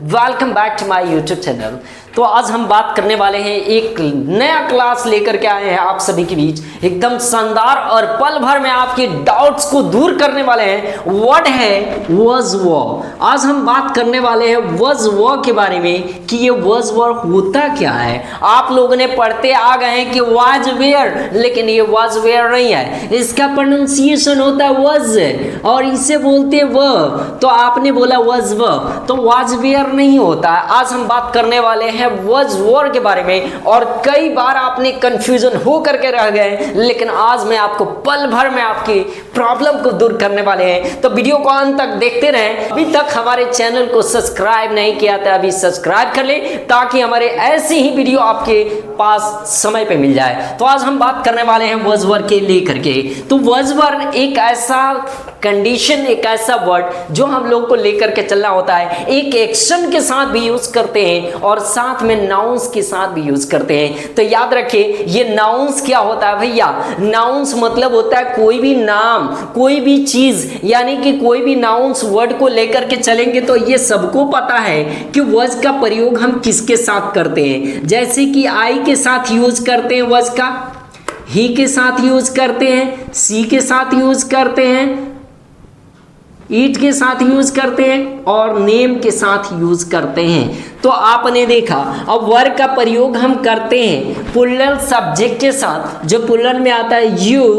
Welcome back to my YouTube channel. तो आज हम बात करने वाले हैं, एक नया क्लास लेकर के आए हैं आप सभी के बीच, एकदम शानदार और पल भर में आपके डाउट्स को दूर करने वाले हैं। वर्ड है वॉज वॉर। आज हम बात करने वाले हैं वॉज वॉर के बारे में कि ये वॉज वॉर होता क्या है। आप लोगों ने पढ़ते आ गए हैं कि वाज वेयर, लेकिन ये वाज वेयर नहीं है, इसका प्रोनाउंसिएशन होता है वॉज और इसे बोलते हैं व। तो आपने बोला वॉज व, तो वाज वेयर नहीं होता है। आज हम बात करने वाले हैं वॉज वॉर के बारे में, और कई बार आपने कंफ्यूजन हो करके रह गए, लेकिन आज मैं आपको पल भर में आपकी प्रॉब्लम को दूर करने वाले हैं। तो वीडियो को अंत तक देखते रहें। अभी तक हमारे चैनल को सब्सक्राइब नहीं किया था, अभी सब्सक्राइब कर ले ताकि हमारे ऐसे ही वीडियो आपके पास समय पे मिल जाए। तो आज हम बात करने वाले हैं वॉज वॉर के लेकर के। तो वॉज वॉर एक ऐसा कंडीशन, एक ऐसा वर्ड जो हम लोग को लेकर के चलना होता है। एक एक्शन के साथ भी यूज करते हैं और साथ में नाउन्स के साथ भी यूज करते हैं। तो याद रखिए, ये नाउन्स क्या होता है भैया? नाउन्स मतलब होता है कोई भी नाम, कोई भी चीज, यानी कि कोई भी नाउन्स वर्ड को लेकर के चलेंगे तो ये सबको पता है कि वॉज का प्रयोग हम किसके साथ करते हैं। जैसे कि आई के साथ यूज करते हैं वॉज का, ही के साथ यूज करते हैं, सी के साथ यूज करते हैं, ईट के साथ यूज करते हैं और नेम के साथ यूज करते हैं। तो आपने देखा, अब वर्ग का प्रयोग हम करते हैं प्लुरल सब्जेक्ट के साथ, जो प्लुरल में आता है यू,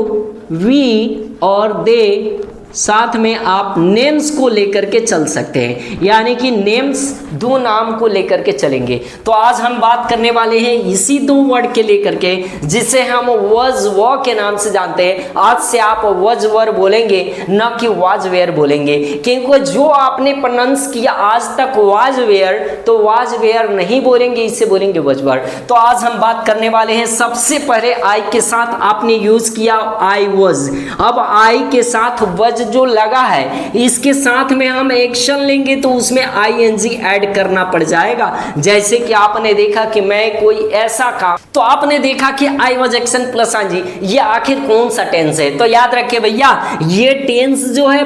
वी और दे। साथ में आप नेम्स को लेकर के चल सकते हैं, यानी कि नेम्स दो नाम को लेकर के चलेंगे। तो आज हम बात करने वाले हैं इसी दो वर्ड के लेकर के, जिसे हम वॉज वॉर के नाम से जानते हैं। आज से आप वॉज वॉर बोलेंगे, न कि वाज वेयर बोलेंगे, क्योंकि जो आपने प्रोनाउंस किया आज तक वाज वेयर, तो वाज वेयर नहीं बोलेंगे, इससे बोलेंगे वॉज वॉर। तो आज हम बात करने वाले हैं, सबसे पहले आई के साथ आपने यूज किया आई वॉज। अब आई के साथ वॉज जो लगा है, इसके साथ में हम एक्शन लेंगे तो उसमें आईएनजी ऐड करना पड़ जाएगा। जैसे कि आपने देखा कि मैं कोई ऐसा काम, तो आपने देखा कि I was action plus ING, ये आखिर कौन सा टेंस है? तो याद रखिए भैया, ये टेंस जो है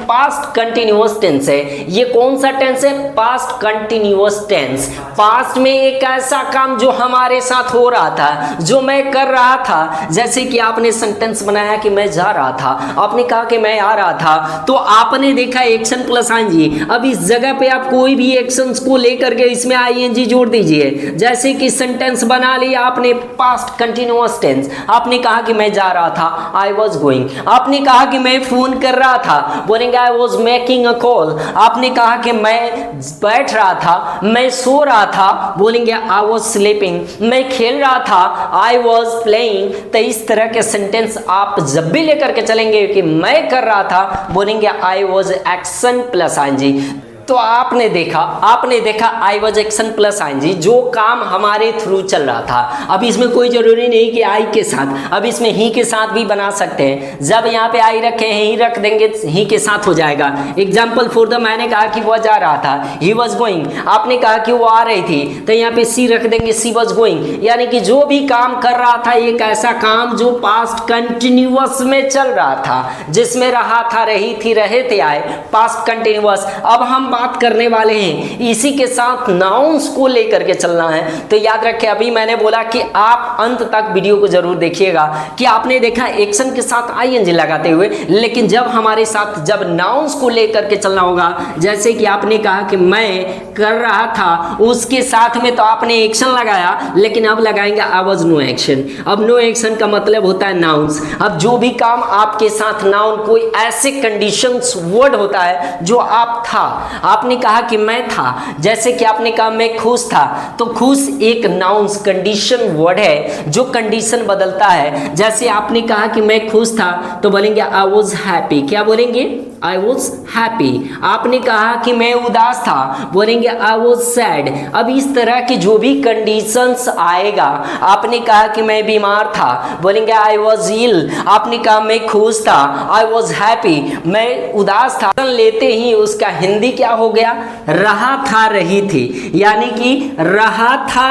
पास्ट कंटिन्यूअस टेंस है। ये कौन सा टेंस है? Past continuous tense. पास्ट में एक ऐसा काम जो हमारे साथ हो रहा था, जो मैं कर रहा था। जैसे कि आपने सेंटेंस बनाया कि मैं जा रहा था, आपने कहा कि मैं आ रहा था, तो आपने देखा एक्शन प्लस आईएनजी। अब इस जगह पे आप कोई भी एक्शंस को लेकर के इसमें आईएनजी जोड़ दीजिए। जैसे कि सेंटेंस बना लिया आपने पास्ट कंटिन्यूअस टेंस, आपने कहा कि मैं जा रहा था, आई वाज गोइंग। आपने कहा कि मैं फोन कर रहा था, बोलेंगे I was making a call. आपने कहा कि मैं बैठ रहा था, मैं सो रहा था, बोलेंगे आई वाज स्लीपिंग। मैं खेल रहा था, आई वाज प्लेइंग। तो इस तरह के सेंटेंस आप जब भी लेकर के चलेंगे कि मैं कर रहा था, बोलेंगे I was action plus ING. तो आपने देखा I was action plus ING, जो काम हमारे थ्रू चल रहा था। अब इसमें कोई जरूरी नहीं कि आई के साथ, अब इसमें ही के साथ भी बना सकते हैं। जब यहाँ पे आई रखे हैं, ही रख देंगे, ही के साथ हो जाएगा। एग्जाम्पल फॉर द, मैंने कहा कि वह जा रहा था, ही वॉज गोइंग। आपने कहा कि वो आ रही थी, तो यहाँ पे सी रख देंगे, सी वॉज गोइंग। यानी कि जो भी काम कर रहा था, एक ऐसा काम जो पास्ट कंटिन्यूअस में चल रहा था, जिसमें रहा था, रही थी, रहे थे, आए, पास्ट कंटिन्यूअस। अब हम बात करने वाले हैं इसी के साथ नाउन्स को लेकर के चलना है। तो याद रखें, अभी मैंने बोला कि आप अंत तक वीडियो को जरूर देखिएगा कि आपने देखा एक्शन के साथ आईएनजी लगाते हुए, लेकिन जब हमारे साथ जब नाउन्स को लेकर के चलना होगा, जैसे कि आपने कहा कि मैं कर रहा था, उसके साथ में तो आपने एक्शन लगाया, लेकिन अब लगाएंगे आई वाज नो एक्शन। अब नो एक्शन का मतलब होता है नाउन्स। अब जो भी काम आपके साथ नाउन, कोई ऐसे कंडीशंस वर्ड होता है जो आप था, आपने कहा कि मैं था, जैसे कि आपने कहा मैं खुश था, तो खुश एक नाउन्स कंडीशन वर्ड है जो कंडीशन बदलता है। जैसे आपने कहा कि मैं खुश था, तो बोलेंगे आई वाज हैप्पी। क्या बोलेंगे? I was happy. आपने कहा कि मैं उदास था, बोलेंगे आई वॉज सैड। अब इस तरह की जो भी कंडीशंस आएगा, आपने कहा कि मैं बीमार था, बोलेंगे आई वॉज इल। आपने कहा मैं खुश था, आई वॉज हैप्पी। मैं उदास था, लेते ही उसका हिंदी क्या हो गया? रहा था, रही थी। यानी कि रहा था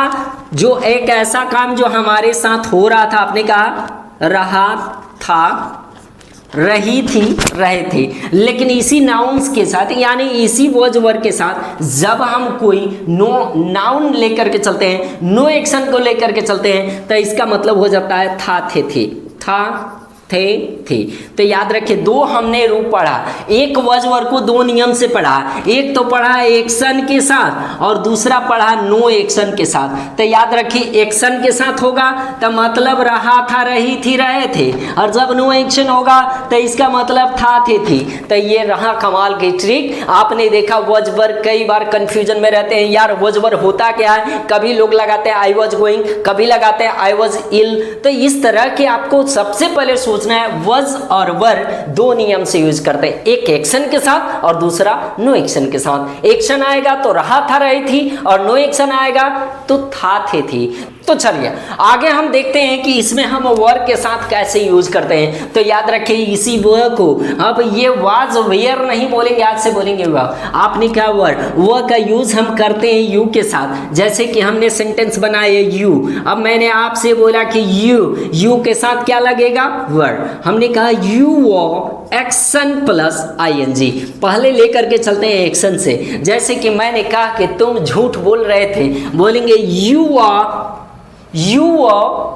जो एक ऐसा काम जो हमारे साथ हो रहा था, आपने कहा रहा था, रही थी, रहे थे। लेकिन इसी नाउन्स के साथ यानी इसी वॉज वर्ब के साथ जब हम कोई नाउन लेकर के चलते हैं, नो एक्शन को लेकर के चलते हैं, तो इसका मतलब हो जाता है था, थे। तो याद रखिए, दो हमने रूप पढ़ा, एक वॉज वर्ब को दो नियम से पढ़ा, एक तो पढ़ा एक्शन के साथ और दूसरा पढ़ा नो एक्शन के साथ। तो याद रखिए, एक्शन के साथ होगा तो मतलब रहा था, रही थी, रहे थे, और जब नो एक्शन होगा तो इसका मतलब था, थे, थी। तो ये रहा कमाल की ट्रिक। आपने देखा वॉज वर्ब कई बार कंफ्यूजन में रहते हैं, यार वॉज वर्ब होता क्या है। कभी लोग लगाते हैं आई वॉज गोइंग, कभी लगाते हैं आई वॉज इल। तो इस तरह के आपको सबसे पहले सोचना है, वॉज और वर दो नियम से यूज करते हैं, एक एक्शन के साथ और दूसरा नो एक्शन के साथ। एक्शन आएगा तो रहा था, रही थी, और नो एक्शन आएगा तो था, थे, थी। तो चलिए आगे हम देखते हैं कि इसमें हम वर्ब के साथ कैसे यूज करते हैं। तो याद रखिए, इसी वर्ब को अब ये वाज वेयर नहीं बोलेंगे, आज से बोलेंगे वर्ब। आपने क्या वर्ब का यूज हम करते हैं यू के साथ। जैसे कि हमने सेंटेंस बनाया यू, अब मैंने आपसे बोला कि यू के साथ क्या लगेगा, वर्ब। हमने कहा यू वो एक्शन प्लस आईएनजी, पहले लेकर के चलते हैं एक्शन से। जैसे कि मैंने कहा कि तुम झूठ बोल रहे थे, बोलेंगे यू आर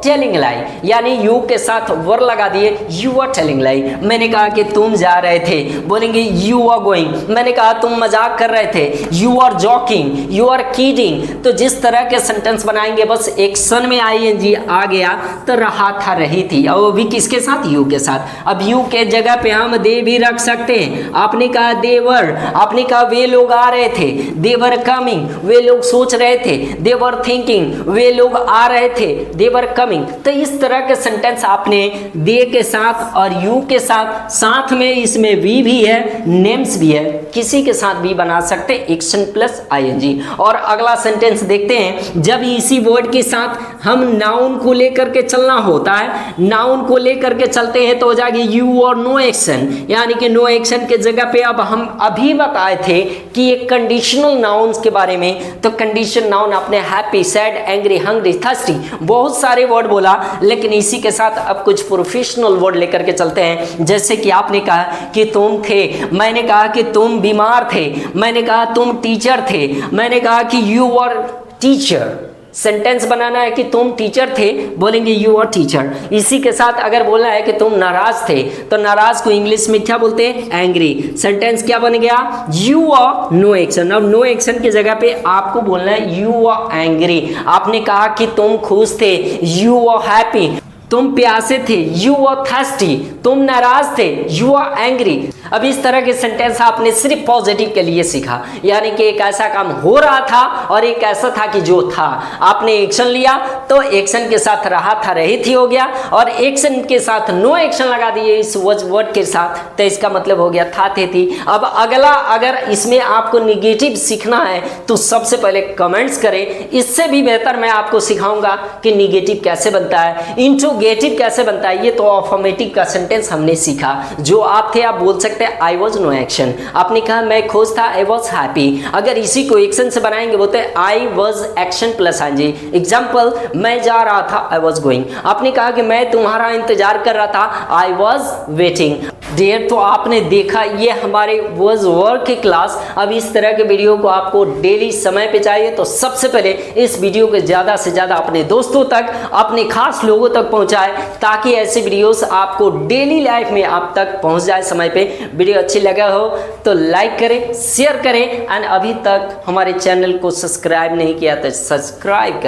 टेलिंग लाई, यानी यू के साथ वर लगा दिए, यू आर टेलिंग लाई। मैंने कहा कि तुम जा रहे थे, बोलेंगे यू आर गोइंग। मैंने कहा तुम मजाक कर रहे थे, you are joking, you are kidding. तो जिस तरह के सेंटेंस बनाएंगे, बस एक्शन में आईएनजी आ गया तो रहा था, रही थी, और वो भी किसके साथ, यू के साथ। अब यू के जगह पे हम दे भी रख सकते हैं। आपने कहा दे वर, आपने कहा वे लोग आ रहे थे, दे वर कमिंग, वे लोग सोच रहे थे, दे वर थिंकिंग, वे लोग आ रहे थे, दे वर कमिंग। तो इस तरह के सेंटेंस आपने दे के साथ और यू के साथ में इसमें वी भी है, नेम्स भी है, किसी के साथ भी बना सकते, एक्शन प्लस आईएनजी। और अगला सेंटेंस देखते हैं, जब इसी वर्ड के साथ हम नाउन को लेकर के चलना होता है, नाउन को लेकर के चलते हैं तो हो जाएगी यू और नो एक्शन, यानी कि नो एक्शन के जगह पे अब हम अभी बताए थे कि एक कंडीशनल नाउन्स के बारे में। तो कंडीशन नाउन आपने happy, sad, angry, hungry, thirsty, बहुत सारे वर्ड बोला, लेकिन इसी के साथ अब कुछ प्रोफेशनल वर्ड लेकर के चलते हैं। जैसे कि आपने कहा कि तुम थे, मैंने कहा कि तुम बीमार थे, मैंने कहा तुम टीचर थे, मैंने कहा कि यू आर टीचर। सेंटेंस बनाना है कि तुम टीचर थे, बोलेंगे यू आर टीचर। इसी के साथ अगर बोलना है कि तुम नाराज थे, तो नाराज को इंग्लिश में क्या बोलते हैं, एंग्री। सेंटेंस क्या बन गया, यू आर नो एक्शन। अब नो एक्शन की जगह पे आपको बोलना है यू आर एंग्री। आपने कहा कि तुम खुश थे, यू आर हैप्पी। तुम प्यासे थे, यू आर थर्स्टी। तुम नाराज थे, यू आर एंग्री। अब इस तरह के सेंटेंस आपने सिर्फ पॉजिटिव के लिए सीखा, यानी कि एक ऐसा काम हो रहा था और एक ऐसा था कि जो था। आपने एक्शन लिया तो एक्शन के साथ रहा था, रही थी हो गया, और एक्शन के साथ नो एक्शन लगा दिए इस वर्ड के साथ, तो इसका मतलब हो गया था, थे, थी। अब अगला, अगर इसमें आपको निगेटिव सीखना है तो सबसे पहले कमेंट्स करें। इससे भी बेहतर मैं आपको सिखाऊंगा कि निगेटिव कैसे बनता है, इंट्रोगेटिव कैसे बनता है। ये तो अफर्मेटिव का सेंटेंस हमने सीखा। जो आप थे, आप बोल सकते आई वॉज नो एक्शन। आपने कहा मैं खुश था, आई वॉज हैप्पी। अगर इसी को एक्शन से बनाएंगे बोलते I was action plus ING. Example, मैं जा रहा था, आई वॉज गोइंग। आपने कहा कि मैं तुम्हारा इंतजार कर रहा था, आई वॉज वेटिंग। डियर, तो आपने देखा ये हमारे वॉज वर्ब की क्लास। अब इस तरह के वीडियो को आपको डेली समय पे चाहिए तो सबसे पहले इस वीडियो को ज़्यादा से ज़्यादा अपने दोस्तों तक, अपने खास लोगों तक पहुंचाएं, ताकि ऐसे वीडियोस आपको डेली लाइफ में आप तक पहुंच जाए समय पे। वीडियो अच्छी लगा हो तो लाइक करें, शेयर करें, एंड अभी तक हमारे चैनल को सब्सक्राइब नहीं किया तो सब्सक्राइब करें।